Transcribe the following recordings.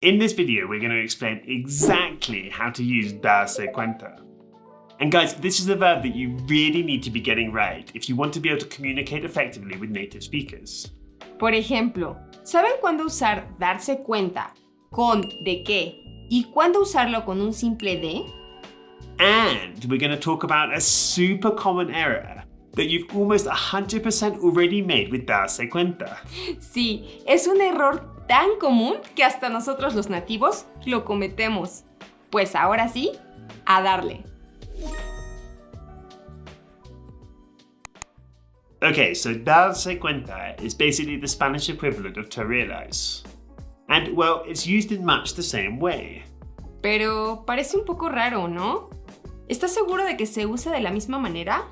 In this video, we're going to explain exactly how to use darse cuenta. And guys, this is a verb that you really need to be getting right if you want to be able to communicate effectively with native speakers. Por ejemplo, ¿saben cuándo usar darse cuenta con de qué y cuándo usarlo con un simple de? And we're going to talk about a super common error that you've almost 100% already made with darse cuenta. Sí, es un error tan común que hasta nosotros los nativos lo cometemos. Pues ahora sí, a darle. Okay, so darse cuenta is basically the Spanish equivalent of to realize. And, well, it's used in much the same way. Pero parece un poco raro, ¿no? ¿Estás seguro de que se usa de la misma manera?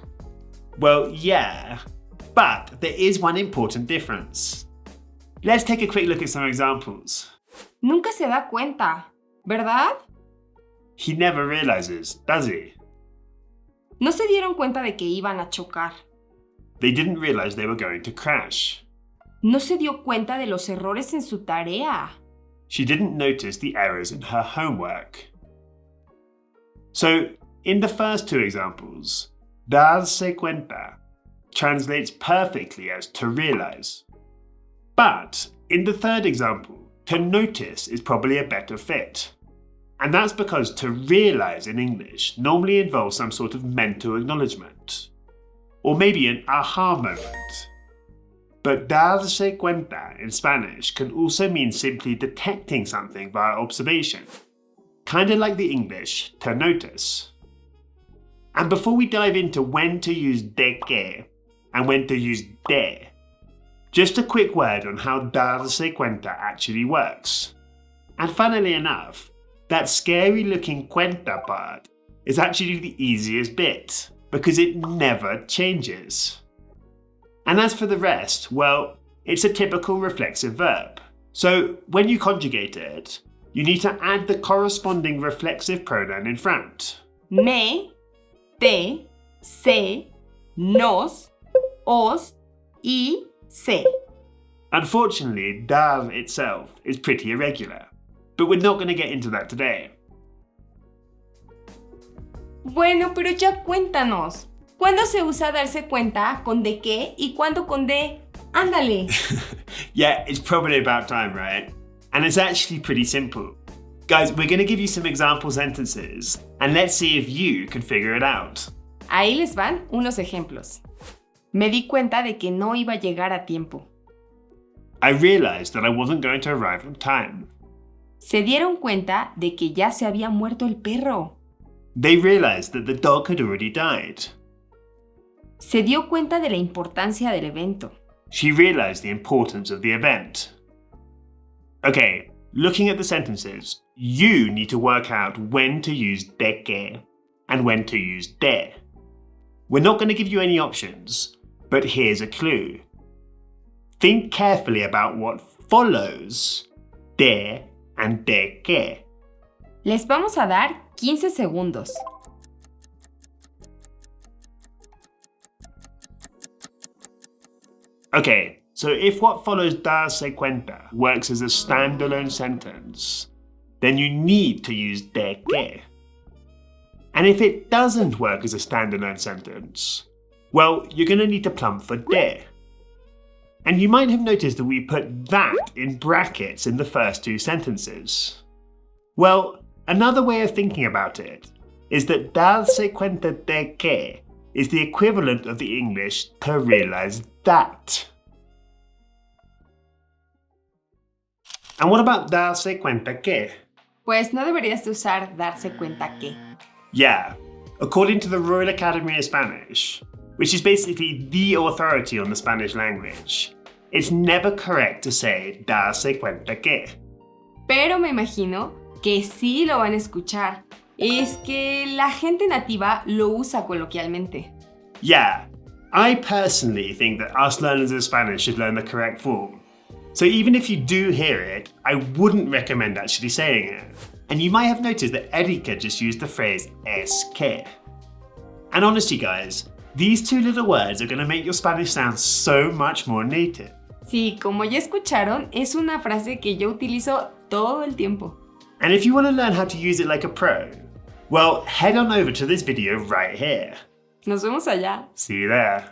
Well, yeah, but there is one important difference. Let's take a quick look at some examples. Nunca se da cuenta, ¿verdad? He never realizes, does he? No se dieron cuenta de que iban a chocar. They didn't realize they were going to crash. No se dio cuenta de los errores en su tarea. She didn't notice the errors in her homework. So, in the first two examples, darse cuenta translates perfectly as to realize. But in the third example, to notice is probably a better fit. And that's because to realize in English normally involves some sort of mental acknowledgement. Or maybe an aha moment. But darse cuenta in Spanish can also mean simply detecting something via observation. Kind of like the English to notice. And before we dive into when to use de que and when to use de, just a quick word on how darse cuenta actually works. And funnily enough, that scary looking cuenta part is actually the easiest bit because it never changes. And as for the rest, well, it's a typical reflexive verb. So when you conjugate it, you need to add the corresponding reflexive pronoun in front. Me, te, se, nos, os, y, se. Unfortunately, dar itself is pretty irregular, but we're not going to get into that today. Bueno, pero ya cuéntanos. ¿Cuándo se usa darse cuenta con de qué y cuándo con de? Ándale. Yeah, it's probably about time, right? And it's actually pretty simple. Guys, we're going to give you some example sentences, and let's see if you can figure it out. Ahí les van unos ejemplos. Me di cuenta de que no iba a llegar a tiempo. I realized that I wasn't going to arrive on time. Se dieron cuenta de que ya se había muerto el perro. They realized that the dog had already died. Se dio cuenta de la importancia del evento. She realized the importance of the event. Okay, looking at the sentences, you need to work out when to use de que and when to use de. We're not going to give you any options, but here's a clue. Think carefully about what follows de and de que. Les vamos a dar 15 segundos. Okay, so if what follows darse cuenta works as a standalone sentence, then you need to use de que. And if it doesn't work as a standalone sentence, well, you're going to need to plumb for de. And you might have noticed that we put that in brackets in the first two sentences. Well, another way of thinking about it is that darse cuenta de que is the equivalent of the English to realize that. And what about darse cuenta que? Pues no deberías de usar darse cuenta que. Yeah, according to the Royal Academy of Spanish, which is basically the authority on the Spanish language, it's never correct to say darse cuenta que. Pero me imagino que sí lo van a escuchar. Es que la gente nativa lo usa coloquialmente. Yeah, I personally think that us learners of Spanish should learn the correct form. So even if you do hear it, I wouldn't recommend actually saying it. And you might have noticed that Erika just used the phrase es que. And honestly guys, these two little words are going to make your Spanish sound so much more native. Sí, como ya escucharon, es una frase que yo utilizo todo el tiempo. And if you want to learn how to use it like a pro, well, head on over to this video right here. Nos vemos allá. See you there.